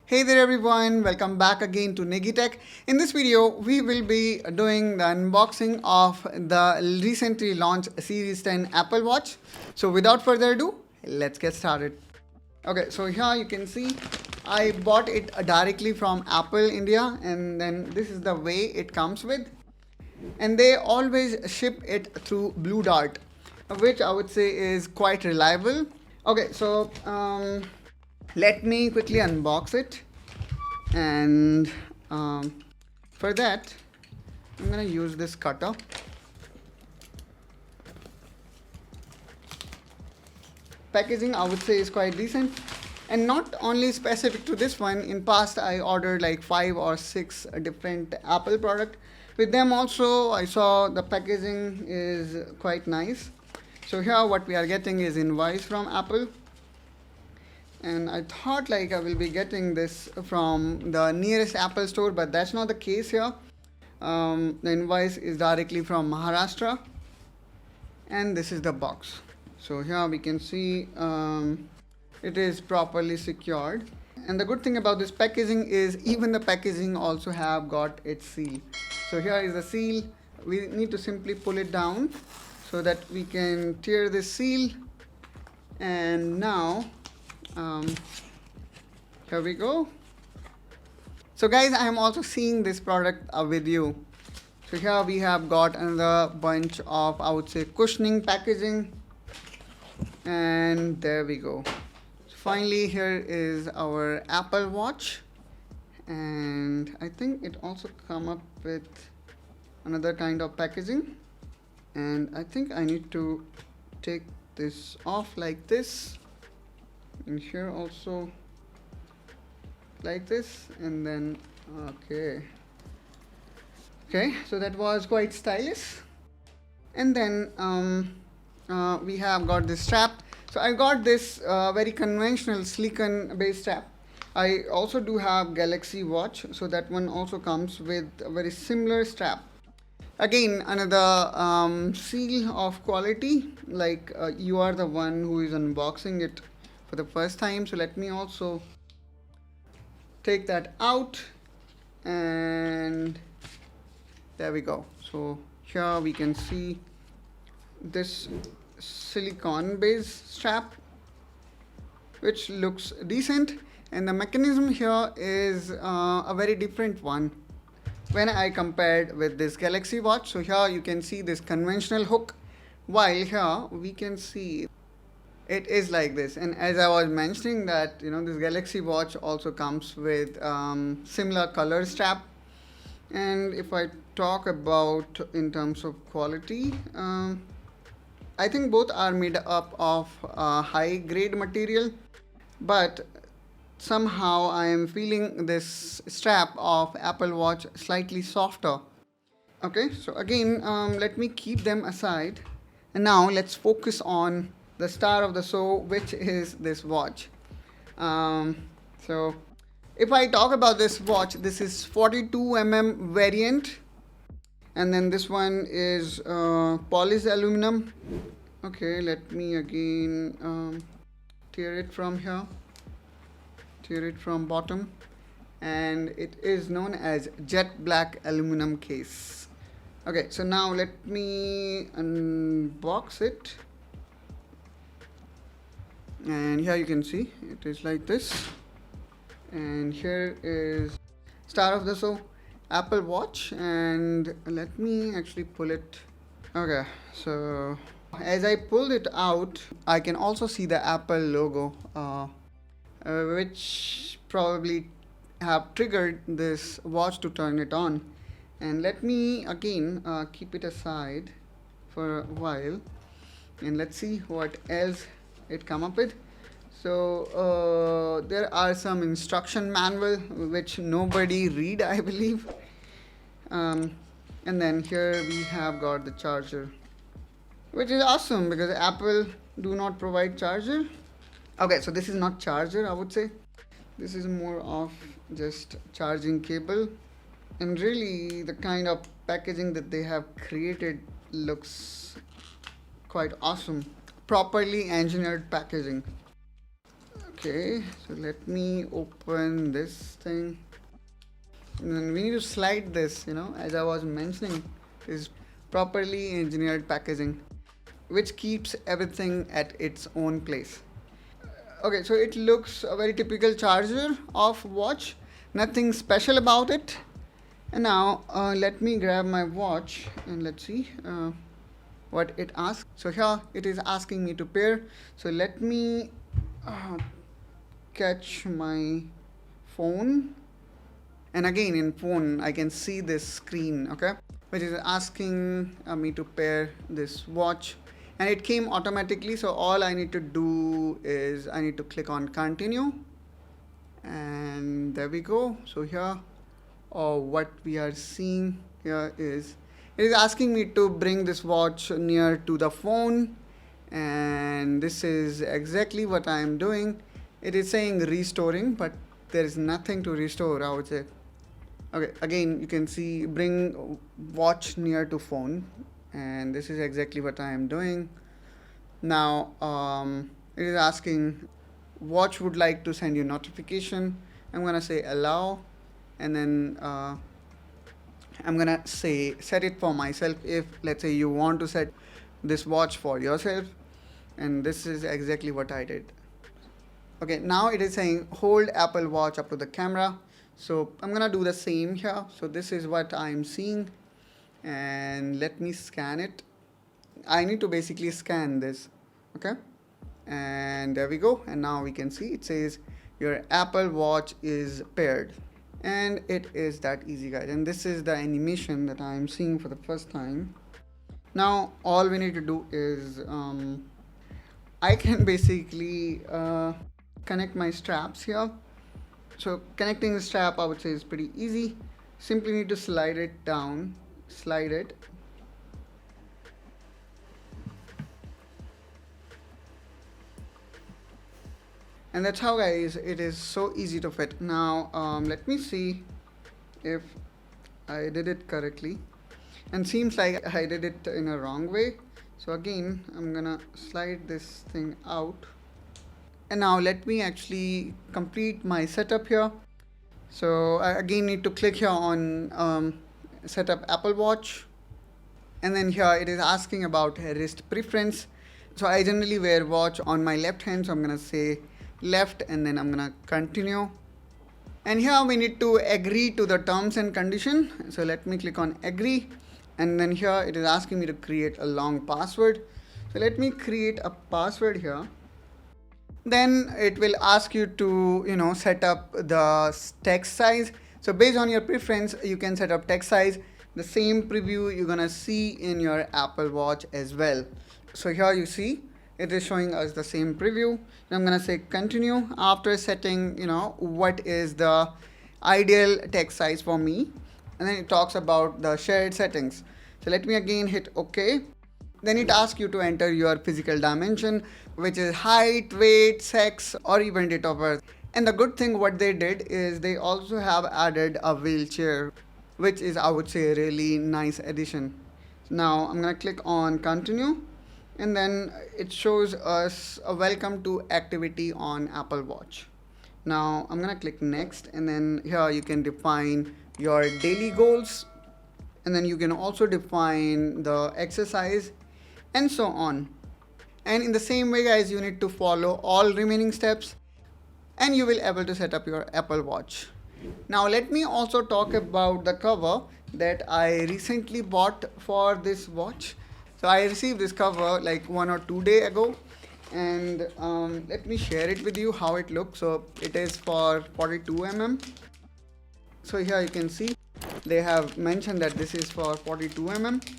Hey there everyone, welcome back again to Negitech. In this video, we will be doing the unboxing of the recently launched Series 10 Apple Watch. So without further ado, let's get started. Okay, so here you can see I bought it directly from Apple India, and then this is the way it comes with. And they always ship it through Blue Dart, which I would say is quite reliable. Okay, so let me quickly unbox it, and for that I'm gonna use this cutter. Packaging I would say is quite decent, and not only specific to this one. In past I ordered like 5 or 6 different Apple product. With them also I saw the packaging is quite nice. So here what we are getting is invoice from Apple, and I thought like I will be getting this from the nearest Apple store, but that's not the case here. The invoice is directly from Maharashtra, and this is the box. So here we can see it is properly secured, and the good thing about this packaging is even the packaging also have got its seal. So here is the seal. We need to simply pull it down so that we can tear this seal, and now here we go. So guys, I am also seeing this product with you. So here we have got another bunch of, I would say, cushioning packaging, and there we go. So finally here is our Apple Watch, and I think it also come up with another kind of packaging, and I think I need to take this off like this, and here also like this, and then okay, so that was quite stylish. And then we have got this strap. So I got this very conventional silicone based strap. I also do have Galaxy watch, so that one also comes with a very similar strap. Again, another seal of quality, like you are the one who is unboxing it for the first time. So let me also take that out, and there we go. So here we can see this silicone based strap, which looks decent, and the mechanism here is a very different one when I compared with this Galaxy watch. So here you can see this conventional hook, while here we can see it is like this. And as I was mentioning that, this Galaxy watch also comes with similar color strap. And if I talk about in terms of quality, I think both are made up of high grade material, but somehow I am feeling this strap of Apple Watch slightly softer. Okay, so again, let me keep them aside, and now let's focus on the star of the show, which is this watch. So if I talk about this watch, this is 42 variant, and then this one is polished aluminum. Okay, let me again tear it from here, tear it from bottom, and it is known as jet black aluminum case. Okay, so now let me unbox it, and here you can see it is like this, and here is star of the show, Apple Watch, and let me actually pull it. Okay, so as I pulled it out, I can also see the Apple logo, which probably have triggered this watch to turn it on. And let me again keep it aside for a while, and let's see what else it come up with. So there are some instruction manual which nobody read, I believe, and then here we have got the charger, which is awesome because Apple do not provide charger. Okay, so this is not charger, I would say. This is more of just charging cable, and really the kind of packaging that they have created looks quite awesome. Properly engineered packaging. Okay, so let me open this thing. And then we need to slide this, as I was mentioning, is properly engineered packaging, which keeps everything at its own place. Okay, so it looks a very typical charger of watch, nothing special about it. And now let me grab my watch and let's see what it asks. So here it is asking me to pair. So let me uh, catch my phone, and again in phone I can see this screen, okay, which is asking me to pair this watch, and it came automatically. So all I need to do is I need to click on continue, and there we go. So here what we are seeing here is it is asking me to bring this watch near to the phone, and this is exactly what I am doing. It is saying restoring, but there is nothing to restore, I would say. Okay, again you can see bring watch near to phone, and this is exactly what I am doing. Now it is asking watch would like to send you notification. I'm gonna say allow, and then I'm gonna say set it for myself if let's say you want to set this watch for yourself, and this is exactly what I did. Okay, now it is saying hold Apple Watch up to the camera. So I'm gonna do the same here. So this is what I'm seeing, and let me scan it. I need to basically scan this, okay, and there we go. And now we can see it says your Apple Watch is paired, and it is that easy, guys. And this is the animation that I'm seeing for the first time. Now all we need to do is I can basically connect my straps here. So connecting the strap, I would say, is pretty easy. Simply need to slide it down, slide it, and that's how, guys, it is so easy to fit. Now let me see if I did it correctly, and seems like I did it in a wrong way. So again I'm gonna slide this thing out, and now let me actually complete my setup here. So I again need to click here on setup Apple Watch, and then here it is asking about wrist preference. So I generally wear watch on my left hand, so I'm gonna say left, and then I'm gonna continue. And here we need to agree to the terms and condition. So let me click on agree, and then here it is asking me to create a long password. So let me create a password here. Then it will ask you to set up the text size. So based on your preference you can set up text size. The same preview you're gonna see in your Apple Watch as well. So here you see it is showing us the same preview. I'm gonna say continue after setting what is the ideal text size for me, and then it talks about the shared settings. So let me again hit OK. Then it asks you to enter your physical dimension, which is height, weight, sex, or even date of birth. And the good thing what they did is they also have added a wheelchair, which is, I would say, a really nice addition. Now I'm gonna click on continue, and then it shows us a welcome to activity on Apple Watch. Now I'm gonna click next, and then here you can define your daily goals, and then you can also define the exercise and so on. And in the same way, guys, you need to follow all remaining steps, and you will able to set up your Apple Watch. Now let me also talk about the cover that I recently bought for this watch. So I received this cover like 1 or 2 days ago, and let me share it with you how it looks. So it is for 42 mm. So here you can see they have mentioned that this is for 42 mm,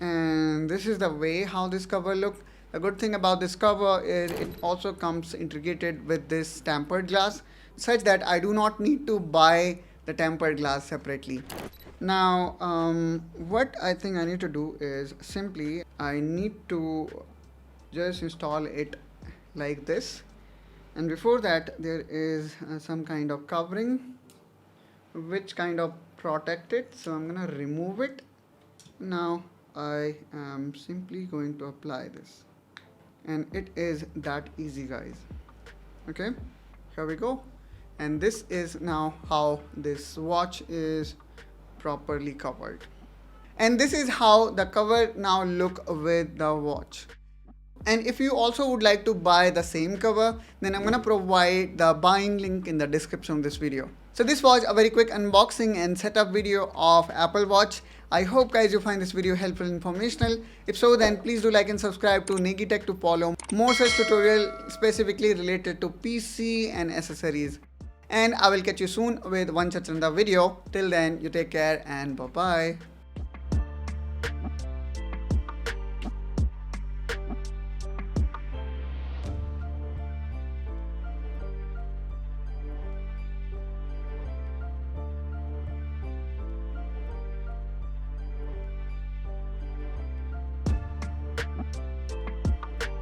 and this is the way how this cover look. The good thing about this cover is it also comes integrated with this tempered glass, such that I do not need to buy the tempered glass separately. Now what I think I need to do is simply I need to just install it like this, and before that there is some kind of covering which kind of protect it. So I'm gonna remove it. Now I am simply going to apply this, and it is that easy, guys. Okay, here we go. And this is now how this watch is properly covered. And this is how the cover now look with the watch. And if you also would like to buy the same cover, then I'm gonna provide the buying link in the description of this video. So this was a very quick unboxing and setup video of Apple Watch. I hope guys you find this video helpful and informational. If so, then please do like and subscribe to Negi Tech to follow more such tutorial specifically related to PC and accessories. And I will catch you soon with one such another video. Till then, you take care and bye bye.